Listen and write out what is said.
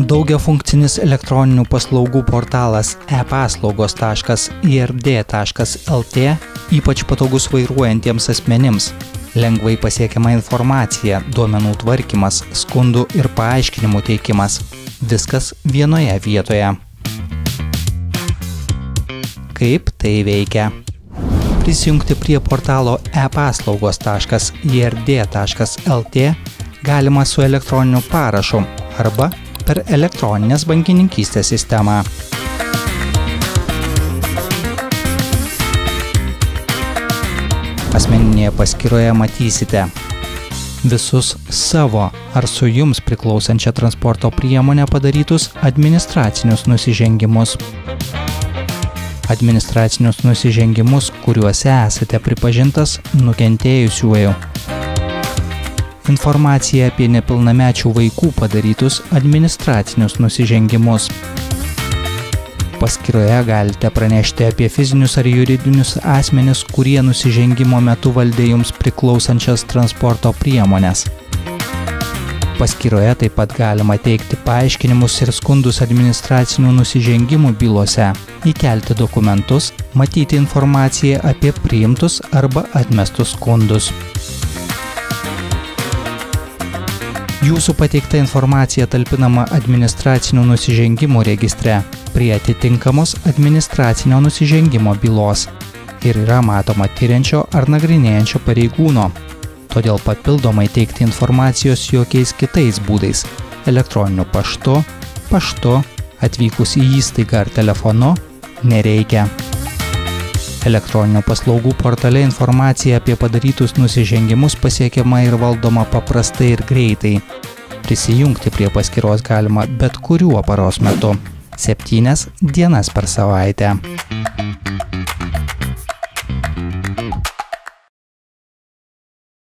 Daugiafunkcinis elektroninių paslaugų portalas epaslaugos.ird.lt ypač patogus vairuojantiems asmenims. Lengvai pasiekiama informacija, duomenų tvarkymas, skundų ir paaiškinimų teikimas. Viskas vienoje vietoje. Kaip tai veikia? Prisijungti prie portalo epaslaugos.ird.lt galima su elektroniniu parašu arba per elektroninės bankininkystės sistemą. Asmeninėje paskyroje matysite visus savo ar su jums priklausančią transporto priemonę padarytus administracinius nusižengimus. Administracinius nusižengimus, kuriuose esate pripažintas nukentėjusiuoju. Informacija apie nepilnamečių vaikų padarytus administracinius nusižengimus. Paskyroje galite pranešti apie fizinius ar juridinius asmenis, kurie nusižengimo metu valdė jums priklausančias transporto priemones. Paskyroje taip pat galima teikti paaiškinimus ir skundus administracinių nusižengimų bylose, įkelti dokumentus, matyti informaciją apie priimtus arba atmestus skundus. Jūsų pateikta informacija talpinama administracinių nusižengimų registre prie atitinkamos administracinio nusižengimo bylos ir yra matoma tiriančio ar nagrinėjančio pareigūno. Todėl papildomai teikti informacijos jokiais kitais būdais – elektroniniu paštu, atvykus į įstaigą ar telefonu – nereikia. Elektroninių paslaugų portale informacija apie padarytus nusižengimus pasiekiama ir valdoma paprastai ir greitai. Prisijungti prie paskyros galima bet kuriuo paros metu, 7 dienas per savaitę.